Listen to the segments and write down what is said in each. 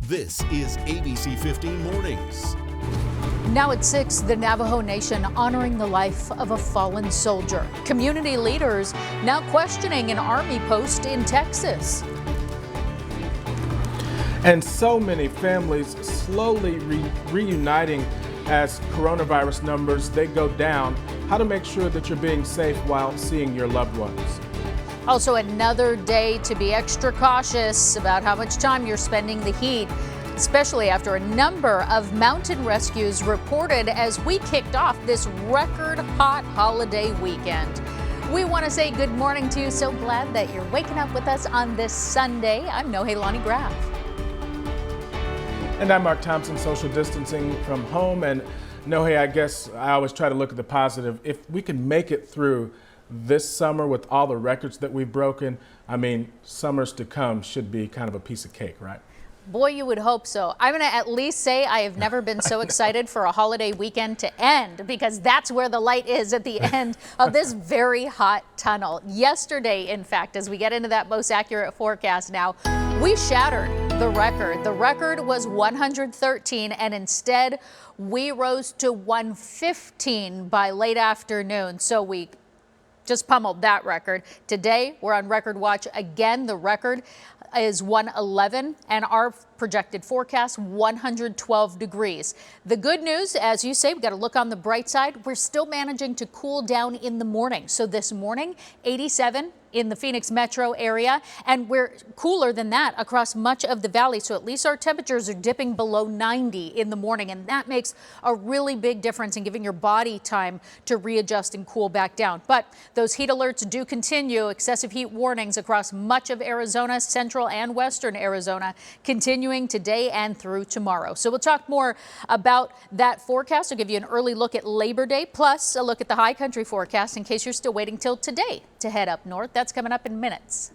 This is ABC15 Mornings. Now at 6, the Navajo Nation honoring the life of a fallen soldier. Community leaders now questioning an Army post in Texas. And so many families slowly reuniting as coronavirus numbers, they go down. How to make sure that you're being safe while seeing your loved ones. Also, another day to be extra cautious about how much time you're spending in the heat, especially after a number of mountain rescues reported as we kicked off this record hot holiday weekend. We want to say good morning to you. So glad that you're waking up with us on this Sunday. I'm NOHELANI GRAF. And I'm Mark Thompson, social distancing from home. And Nohe, I guess I always try to look at the positive. If we can make it through this summer with all the records that we've broken, I mean, summers to come should be kind of a piece of cake, right? Boy, you would hope so. I'm going to at least say I have never been so excited for a holiday weekend to end, because that's where the light is at the end of this very hot tunnel. Yesterday, in fact, as we get into that most accurate forecast now, we shattered the record. The record was 113, and instead we rose to 115 by late afternoon. So we just pummeled that record. Today, we're on record watch again. The record is 111, and our projected forecast 112 degrees. The good news, as you say, we've got to look on the bright side. We're still managing to cool down in the morning. So this morning, 87 in the Phoenix metro area, and we're cooler than that across much of the valley. So at least our temperatures are dipping below 90 in the morning, and that makes a really big difference in giving your body time to readjust and cool back down. But those heat alerts do continue. Excessive heat warnings across much of Arizona, central and western Arizona, continuing today and through tomorrow. So we'll talk more about that forecast. I'll give you an early look at Labor Day, plus a look at the high country forecast in case you're still waiting till today to head up north. That's coming up in minutes.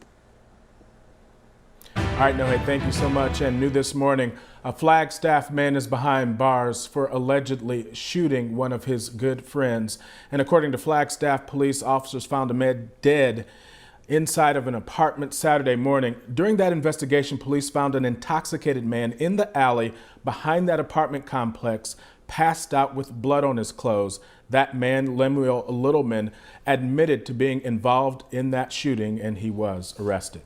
All right, Nohe, thank you so much. And new this morning, a Flagstaff man is behind bars for allegedly shooting one of his good friends. And according to Flagstaff police, officers found a man dead inside of an apartment Saturday morning. During that investigation, police found an intoxicated man in the alley behind that apartment complex, passed out with blood on his clothes. That man, Lemuel Littleman, admitted to being involved in that shooting, and he was arrested.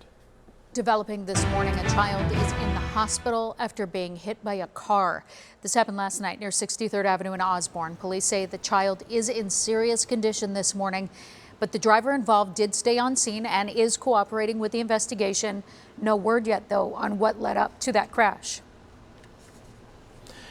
Developing this morning, a child is in the hospital after being hit by a car. This happened last night near 63rd Avenue in Osborne. Police say the child is in serious condition this morning, but the driver involved did stay on scene and is cooperating with the investigation. No word yet, though, on what led up to that crash.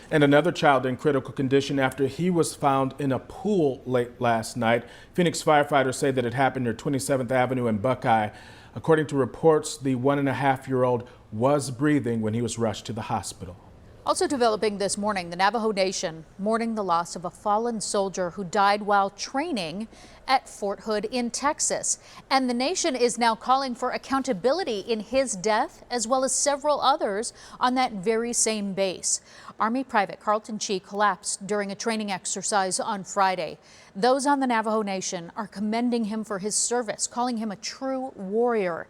And another child in critical condition after he was found in a pool late last night. Phoenix firefighters say that it happened near 27th Avenue and Buckeye. According to reports, the 1.5-year-old was breathing when he was rushed to the hospital. Also developing this morning, the Navajo Nation mourning the loss of a fallen soldier who died while training at Fort Hood in Texas. And the nation is now calling for accountability in his death, as well as several others on that very same base. Army Private Carlton Chee collapsed during a training exercise on Friday. Those on the Navajo Nation are commending him for his service, calling him a true warrior.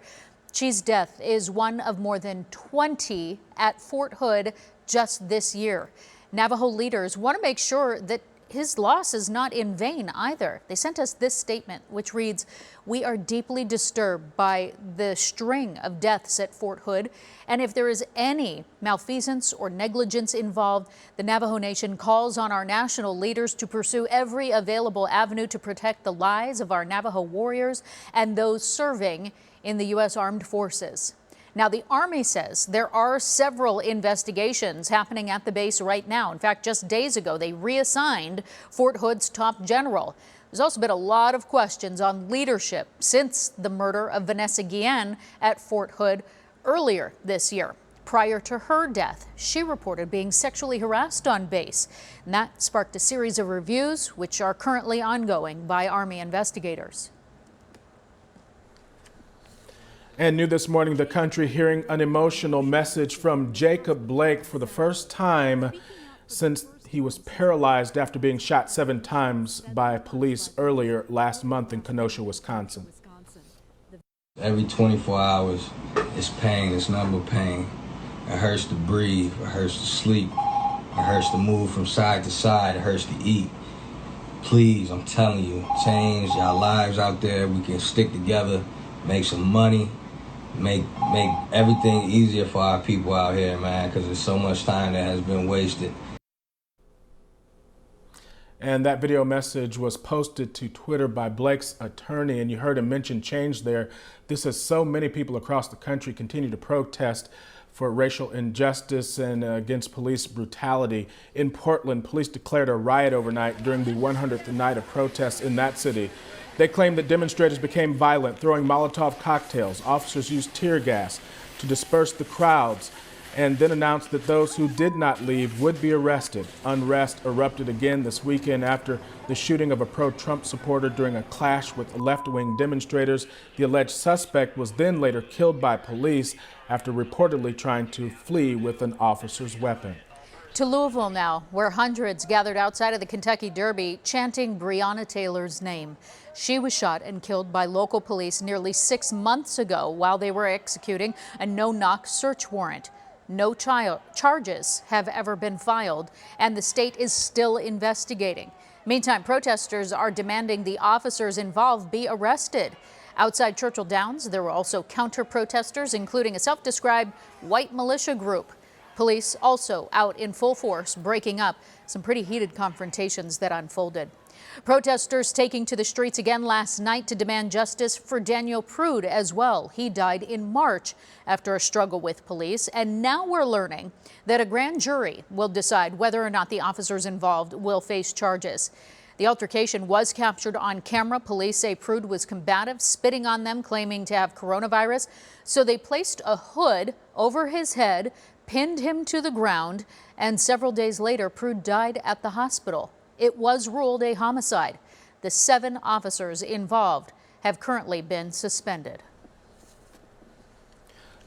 Chee's death is one of more than 20 at Fort Hood just this year. Navajo leaders want to make sure that his loss is not in vain either. They sent us this statement, which reads, "We are deeply disturbed by the string of deaths at Fort Hood, and if there is any malfeasance or negligence involved, the Navajo Nation calls on our national leaders to pursue every available avenue to protect the lives of our Navajo warriors and those serving in the U.S. Armed Forces." Now, the Army says there are several investigations happening at the base right now. In fact, just days ago, they reassigned Fort Hood's top general. There's also been a lot of questions on leadership since the murder of Vanessa Guillen at Fort Hood earlier this year. Prior to her death, she reported being sexually harassed on base. And that sparked a series of reviews, which are currently ongoing by Army investigators. And new this morning, the country hearing an emotional message from Jacob Blake for the first time since he was paralyzed after being shot 7 times by police earlier last month in Kenosha, Wisconsin. Every 24 hours, it's pain, it's nothing but pain. It hurts to breathe. It hurts to sleep. It hurts to move from side to side. It hurts to eat. Please, I'm telling you, change our lives out there. We can stick together, make some money, make everything easier for our people out here, man, because there's so much time that has been wasted. And that video message was posted to Twitter by Blake's attorney, and you heard him mention change there. This as so many people across the country continue to protest for racial injustice and against police brutality. In Portland, police declared a riot overnight during the 100th night of protests in that city. They claimed that demonstrators became violent, throwing Molotov cocktails. Officers used tear gas to disperse the crowds, and then announced that those who did not leave would be arrested. Unrest erupted again this weekend after the shooting of a pro-Trump supporter during a clash with left-wing demonstrators. The alleged suspect was then later killed by police after reportedly trying to flee with an officer's weapon. To Louisville now, where hundreds gathered outside of the Kentucky Derby chanting Breonna Taylor's name. She was shot and killed by local police nearly 6 months ago while they were executing a no-knock search warrant. No charges have ever been filed, and the state is still investigating. Meantime, protesters are demanding the officers involved be arrested. Outside Churchill Downs, there were also counter-protesters, including a self-described white militia group. Police also out in full force, breaking up some pretty heated confrontations that unfolded. Protesters taking to the streets again last night to demand justice for Daniel Prude as well. He died in March after a struggle with police, and now we're learning that a grand jury will decide whether or not the officers involved will face charges. The altercation was captured on camera. Police say Prude was combative, spitting on them, claiming to have coronavirus. So they placed a hood over his head, pinned him to the ground, and several days later, Prude died at the hospital. It was ruled a homicide. The 7 officers involved have currently been suspended.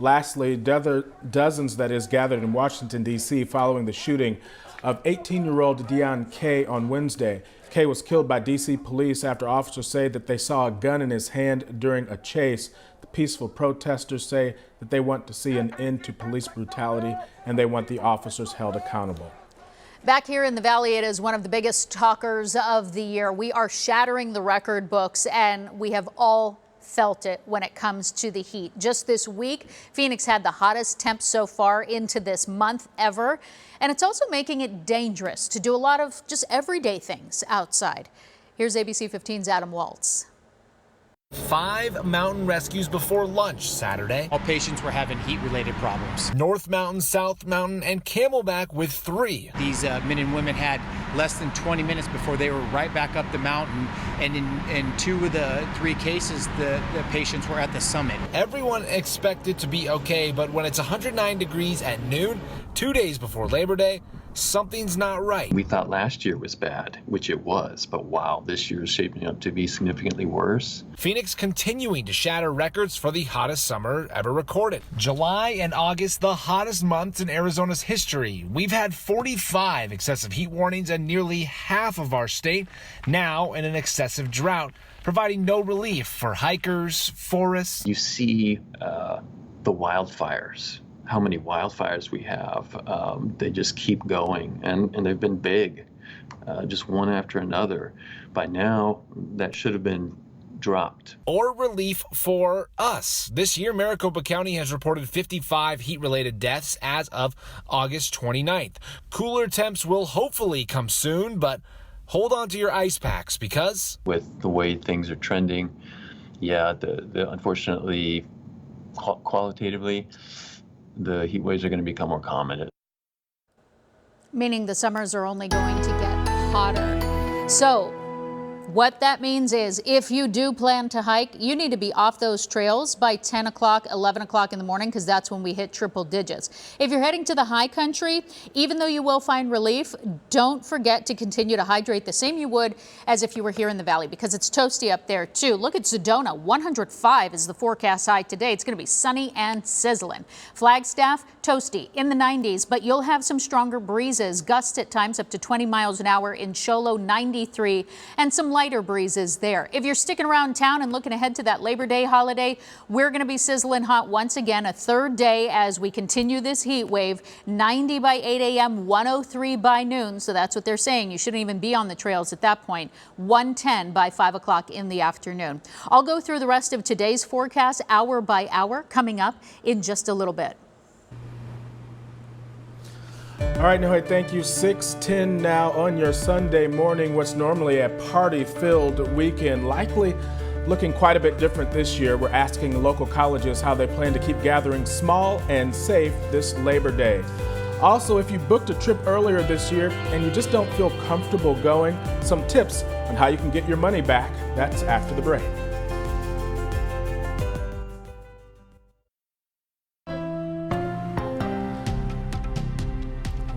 Lastly, dozens gathered in Washington, D.C. following the shooting of 18-year-old Deon Kay on Wednesday. Kay was killed by D.C. police after officers say that they saw a gun in his hand during a chase. The peaceful protesters say that they want to see an end to police brutality and they want the officers held accountable. Back here in the Valley, it is one of the biggest talkers of the year. We are shattering the record books, and we have all felt it when it comes to the heat. Just this week, Phoenix had the hottest temps so far into this month ever, and it's also making it dangerous to do a lot of just everyday things outside. Here's ABC 15's Adam Waltz. 5 mountain rescues before lunch Saturday. All patients were having heat-related problems. North Mountain, South Mountain, and Camelback with 3. These men and women had less than 20 minutes before they were right back up the mountain, and in 2 of the 3 cases, the patients were at the summit. Everyone expected to be okay, but when it's 109 degrees at noon, 2 days before Labor Day, something's not right. We thought last year was bad, which it was, but wow, this year is shaping up to be significantly worse. Phoenix continuing to shatter records for the hottest summer ever recorded. July and August, the hottest months in Arizona's history. We've had 45 excessive heat warnings in nearly half of our state, now in an excessive drought, providing no relief for hikers, forests. You see the wildfires. How many wildfires we have. They just keep going, and they've been big, just one after another. By now, that should have been dropped. Or relief for us. This year, Maricopa County has reported 55 heat-related deaths as of August 29th. Cooler temps will hopefully come soon, but hold on to your ice packs because with the way things are trending, yeah, the unfortunately, qualitatively, the heat waves are going to become more common. Meaning the summers are only going to get hotter. So what that means is if you do plan to hike, you need to be off those trails by 10 o'clock, 11 o'clock in the morning, because that's when we hit triple digits. If you're heading to the high country, even though you will find relief, don't forget to continue to hydrate the same you would as if you were here in the valley, because it's toasty up there too. Look at Sedona, 105 is the forecast high today. It's going to be sunny and sizzling. Flagstaff, toasty in the 90s, but you'll have some stronger breezes, gusts at times up to 20 miles an hour in Show Low, 93, and some light lighter breezes there. If you're sticking around town and looking ahead to that Labor Day holiday, we're going to be sizzling hot once again, a third day as we continue this heat wave. 90 by 8 a.m., 103 by noon. So that's what they're saying. You shouldn't even be on the trails at that point. 110 by 5 o'clock in the afternoon. I'll go through the rest of today's forecast hour by hour coming up in just a little bit. All right, Nohe, thank you. 6:10 now on your Sunday morning. What's normally a party-filled weekend, likely looking quite a bit different this year. We're asking local colleges how they plan to keep gatherings small and safe this Labor Day. Also, if you booked a trip earlier this year and you just don't feel comfortable going, some tips on how you can get your money back. That's after the break.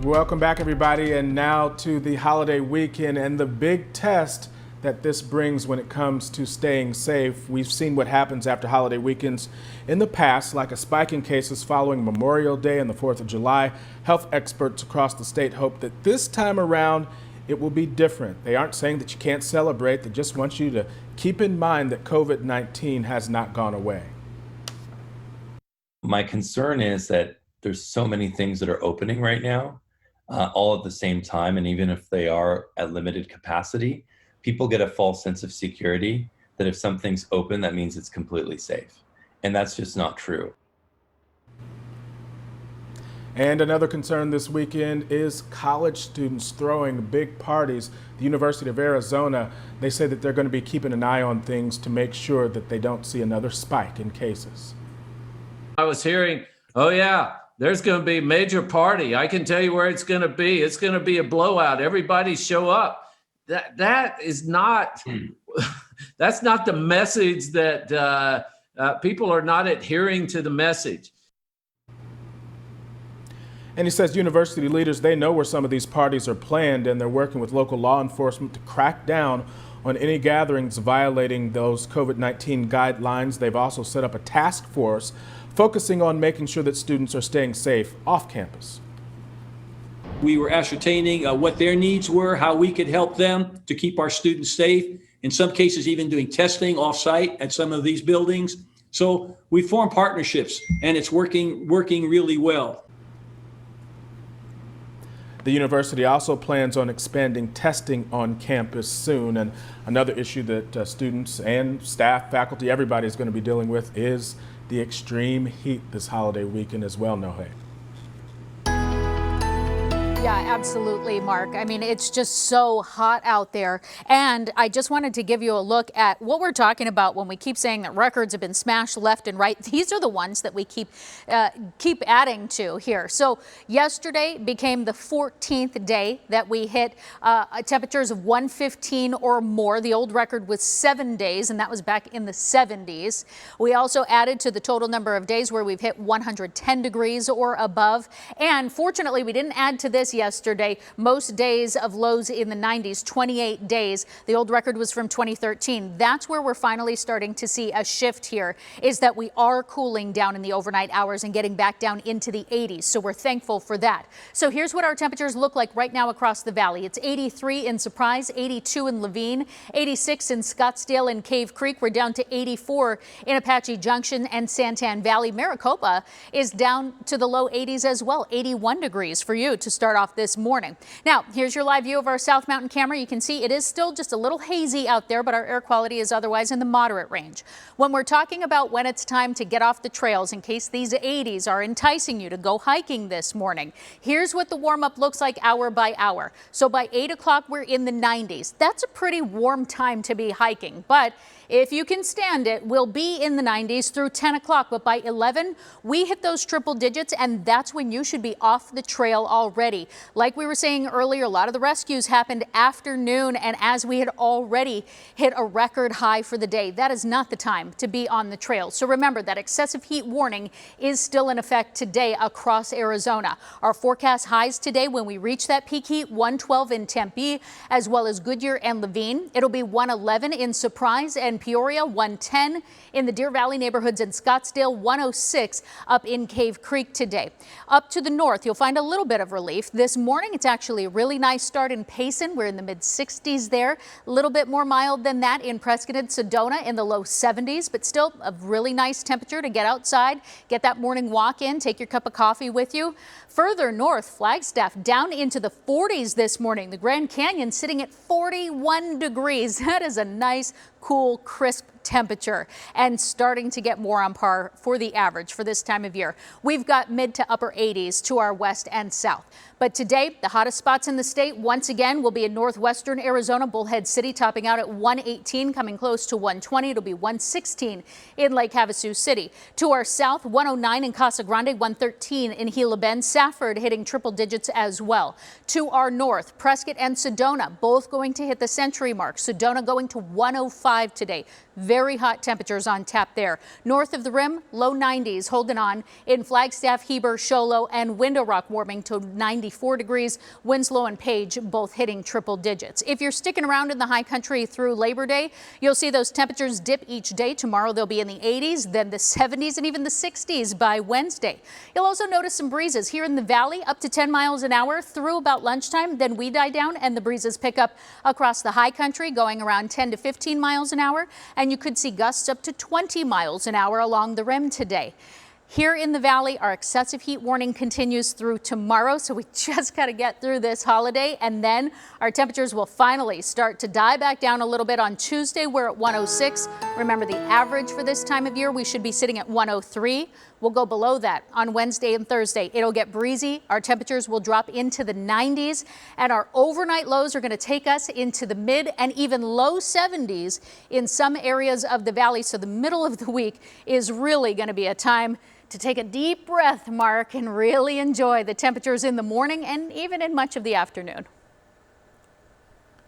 Welcome back, everybody, and now to the holiday weekend and the big test that this brings when it comes to staying safe. We've seen what happens after holiday weekends in the past, like a spike in cases following Memorial Day and the 4th of July. Health experts across the state hope that this time around it will be different. They aren't saying that you can't celebrate, they just want you to keep in mind that COVID-19 has not gone away. My concern is that there's so many things that are opening right now. All at the same time, and even if they are at limited capacity, people get a false sense of security that if something's open, that means it's completely safe. And that's just not true. And another concern this weekend is college students throwing big parties. The University of Arizona, they say that they're going to be keeping an eye on things to make sure that they don't see another spike in cases. I was hearing, oh yeah, there's going to be a major party. I can tell you where it's going to be. It's going to be a blowout. Everybody show up. That is not, that's not the message that people are not adhering to the message. And he says university leaders, they know where some of these parties are planned, and they're working with local law enforcement to crack down on any gatherings violating those COVID-19 guidelines. They've also set up a task force focusing on making sure that students are staying safe off campus. We were ascertaining what their needs were, how we could help them to keep our students safe. In some cases, even doing testing off-site at some of these buildings. So we formed partnerships, and it's working really well. The university also plans on expanding testing on campus soon. And another issue that students and staff, faculty, everybody is going to be dealing with is the extreme heat this holiday weekend as well, Nohe. Yeah, absolutely, Mark. I mean, it's just so hot out there. And I just wanted to give you a look at what we're talking about when we keep saying that records have been smashed left and right. These are the ones that we keep adding to here. So yesterday became the 14th day that we hit temperatures of 115 or more. The old record was 7 days, and that was back in the 70s. We also added to the total number of days where we've hit 110 degrees or above. And fortunately, we didn't add to this yesterday. Most days of lows in the 90s, 28 days. The old record was from 2013. That's where we're finally starting to see a shift here, is that we are cooling down in the overnight hours and getting back down into the 80s. So we're thankful for that. So here's what our temperatures look like right now across the valley. It's 83 in Surprise, 82 in Levine, 86 in Scottsdale and Cave Creek. We're down to 84 in Apache Junction and Santan Valley. Maricopa is down to the low 80s as well, 81 degrees for you to start off this morning. Now, here's your live view of our South Mountain camera. You can see it is still just a little hazy out there, but our air quality is otherwise in the moderate range. When we're talking about when it's time to get off the trails, in case these 80s are enticing you to go hiking this morning, here's what the warm up looks like hour by hour. So by 8 o'clock, we're in the 90s. That's a pretty warm time to be hiking, but if you can stand it, we'll be in the 90s through 10 o'clock. But by 11, we hit those triple digits, and that's when you should be off the trail already. Like we were saying earlier, a lot of the rescues happened afternoon, and as we had already hit a record high for the day, that is not the time to be on the trail. So remember that excessive heat warning is still in effect today across Arizona. Our forecast highs today when we reach that peak heat, 112 in Tempe, as well as Goodyear and Levine. It'll be 111 in Surprise and Peoria, 110 in the Deer Valley neighborhoods in Scottsdale, 106 up in Cave Creek today. Up to the north, you'll find a little bit of relief. This morning, it's actually a really nice start in Payson. We're in the mid-60s there. A little bit more mild than that in Prescott and Sedona in the low 70s, but still a really nice temperature to get outside, get that morning walk in, take your cup of coffee with you. Further north, Flagstaff down into the 40s this morning. The Grand Canyon sitting at 41 degrees. That is a nice, cool, crisp temperature and starting to get more on par for the average for this time of year. We've got mid to upper 80s to our west and south. But today, the hottest spots in the state once again will be in northwestern Arizona, Bullhead City topping out at 118, coming close to 120. It'll be 116 in Lake Havasu City. To our south, 109 in Casa Grande, 113 in Gila Bend. Safford hitting triple digits as well. To our north, Prescott and Sedona both going to hit the century mark. Sedona going to 105 today. Very hot temperatures on tap there. North of the rim, low 90s holding on in Flagstaff, Heber, Show Low, and Window Rock warming to 94 degrees. Winslow and Page both hitting triple digits. If you're sticking around in the high country through Labor Day, you'll see those temperatures dip each day. Tomorrow they'll be in the 80s, then the 70s, and even the 60s by Wednesday. You'll also notice some breezes here in the valley up to 10 miles an hour through about lunchtime. Then we die down and the breezes pick up across the high country, going around 10 to 15 miles an hour. And you could see gusts up to 20 miles an hour along the rim today. Here in the valley, our excessive heat warning continues through tomorrow, so we just got to get through this holiday, and then our temperatures will finally start to die back down a little bit on Tuesday. We're at 106. Remember, the average for this time of year, we should be sitting at 103. We'll go below that on Wednesday and Thursday. It'll get breezy. Our temperatures will drop into the 90s, and our overnight lows are going to take us into the mid and even low 70s in some areas of the valley. So the middle of the week is really going to be a time to take a deep breath, Mark, and really enjoy the temperatures in the morning and even in much of the afternoon.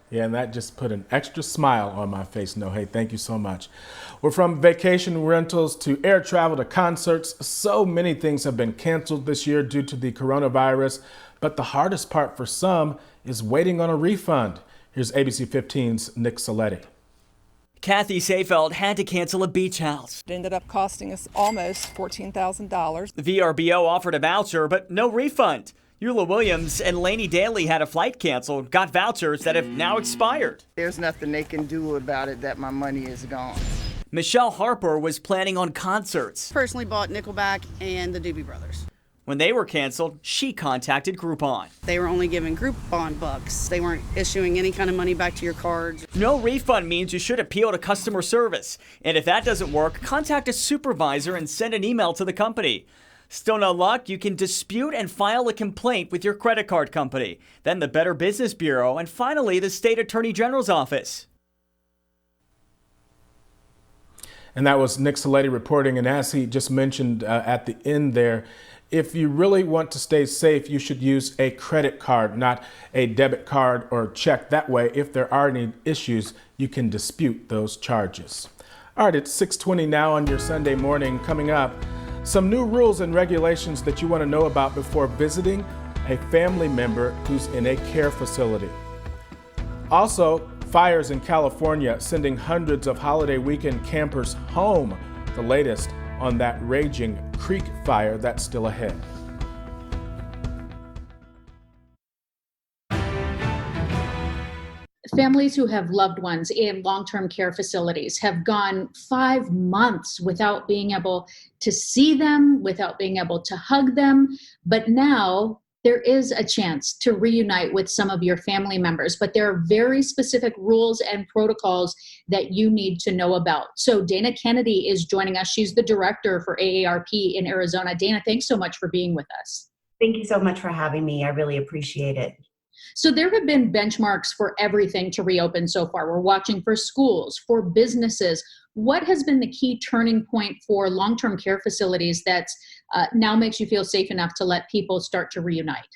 Yeah, and that just put an extra smile on my face. No, hey, thank you so much. We're from vacation rentals to air travel to concerts. So many things have been canceled this year due to the coronavirus, but the hardest part for some is waiting on a refund. Here's ABC 15's Nick Saletti. Kathy Seefeld had to cancel a beach house. It ended up costing us almost $14,000. The VRBO offered a voucher, but no refund. Eula Williams and Lainey Daly had a flight canceled, got vouchers that have now expired. There's nothing they can do about it that my money is gone. Michelle Harper was planning on concerts. Personally bought Nickelback and the Doobie Brothers. When they were canceled, she contacted Groupon. They were only giving Groupon bucks. They weren't issuing any kind of money back to your cards. No refund means you should appeal to customer service. And if that doesn't work, contact a supervisor and send an email to the company. Still no luck? You can dispute and file a complaint with your credit card company, then the Better Business Bureau, and finally the State Attorney General's office. And that was Nick Saletti reporting. And as he just mentioned at the end there, if you really want to stay safe, you should use a credit card, not a debit card or check. That way, if there are any issues, you can dispute those charges. All right, it's 6:20 now on your Sunday morning. Coming up, some new rules and regulations that you want to know about before visiting a family member who's in a care facility. Also, fires in California sending hundreds of holiday weekend campers home. The latest on that raging creek fire that's still ahead. Families who have loved ones in long-term care facilities have gone 5 months without being able to see them, without being able to hug them. But now there is a chance to reunite with some of your family members, but there are very specific rules and protocols that you need to know about. So Dana Kennedy is joining us. She's the director for AARP in Arizona. Dana, thanks so much for being with us. Thank you so much for having me. I really appreciate it. So there have been benchmarks for everything to reopen so far. We're watching for schools, for businesses. What has been the key turning point for long-term care facilities that now makes you feel safe enough to let people start to reunite?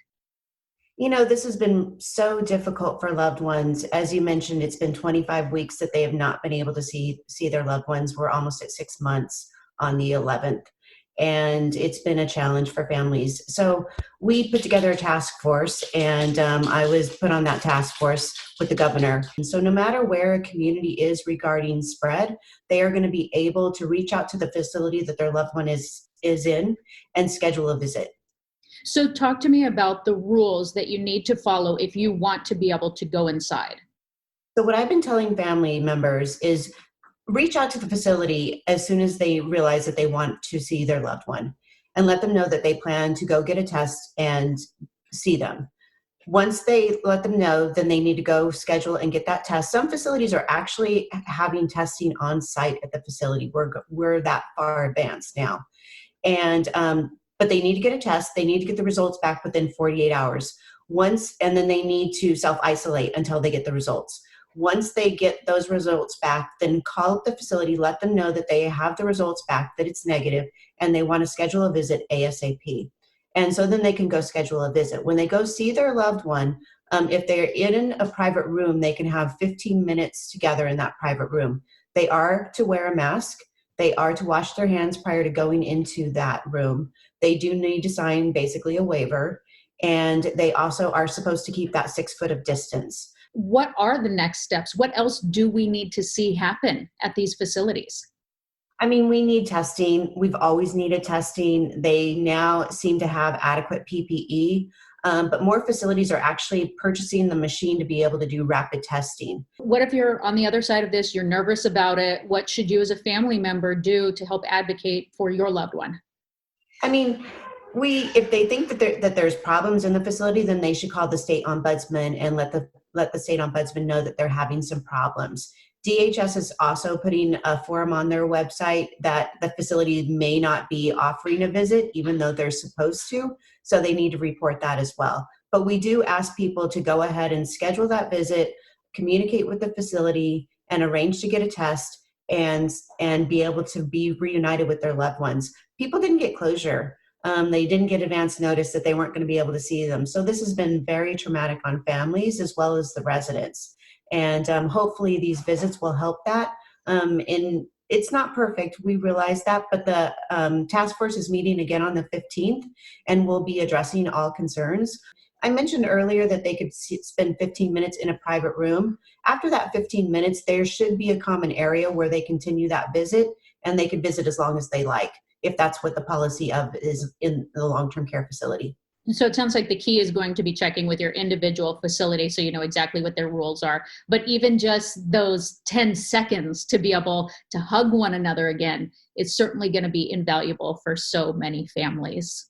You know, this has been so difficult for loved ones. As you mentioned, it's been 25 weeks that they have not been able to see their loved ones. We're almost at 6 months on the 11th. And it's been a challenge for families. So we put together a task force, and I was put on that task force with the governor. And so no matter where a community is regarding spread, they are going to be able to reach out to the facility that their loved one is in and schedule a visit. So talk to me about the rules that you need to follow if you want to be able to go inside. So what I've been telling family members is reach out to the facility as soon as they realize that they want to see their loved one, and let them know that they plan to go get a test and see them. Once they let them know, then they need to go schedule and get that test. Some facilities are actually having testing on site at the facility. We're that far advanced now. And but they need to get a test. They need to get the results back within 48 hours. And then they need to self-isolate until they get the results. Once they get those results back, then call up the facility, let them know that they have the results back, that it's negative, and they want to schedule a visit ASAP. And so then they can go schedule a visit. When they go see their loved one, if they're in a private room, they can have 15 minutes together in that private room. They are to wear a mask. They are to wash their hands prior to going into that room. They do need to sign basically a waiver. And they also are supposed to keep that 6 foot of distance. What are the next steps? What else do we need to see happen at these facilities? I mean, we need testing. We've always needed testing. They now seem to have adequate PPE, but more facilities are actually purchasing the machine to be able to do rapid testing. What if you're on the other side of this, you're nervous about it? What should you as a family member do to help advocate for your loved one? I mean, if they think that there's problems in the facility, then they should call the state ombudsman and let the state ombudsman know that they're having some problems. DHS is also putting a form on their website that the facility may not be offering a visit, even though they're supposed to. So they need to report that as well. But we do ask people to go ahead and schedule that visit, communicate with the facility, and arrange to get a test and be able to be reunited with their loved ones. People didn't get closure. They didn't get advance notice that they weren't going to be able to see them. So this has been very traumatic on families as well as the residents. And hopefully these visits will help that. And it's not perfect, we realize that, but the task force is meeting again on the 15th and will be addressing all concerns. I mentioned earlier that they could spend 15 minutes in a private room. After that 15 minutes, there should be a common area where they continue that visit, and they can visit as long as they like, if that's what the policy of is in the long-term care facility. So it sounds like the key is going to be checking with your individual facility so you know exactly what their rules are. But even just those 10 seconds to be able to hug one another again is certainly going to be invaluable for so many families.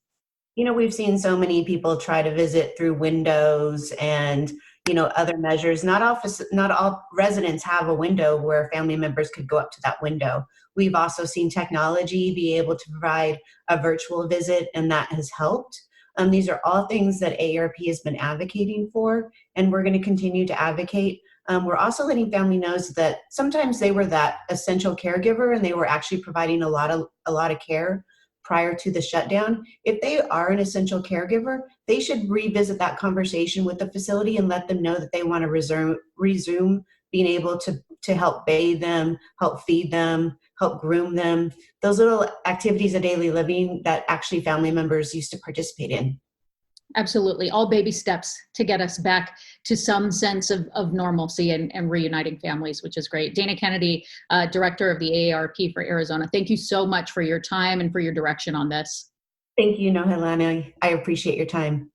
You know, we've seen so many people try to visit through windows and, you know, other measures. Not all residents have a window where family members could go up to that window. We've also seen technology be able to provide a virtual visit, and that has helped. These are all things that AARP has been advocating for, and we're going to continue to advocate. We're also letting family know that sometimes they were that essential caregiver and they were actually providing a lot of care prior to the shutdown. If they are an essential caregiver, they should revisit that conversation with the facility and let them know that they want to resume being able to help bathe them, help feed them, help groom them. Those little activities of daily living that actually family members used to participate in. Absolutely. All baby steps to get us back to some sense of normalcy and reuniting families, which is great. Dana Kennedy, Director of the AARP for Arizona, thank you so much for your time and for your direction on this. Thank you, NOHELANI. I appreciate your time.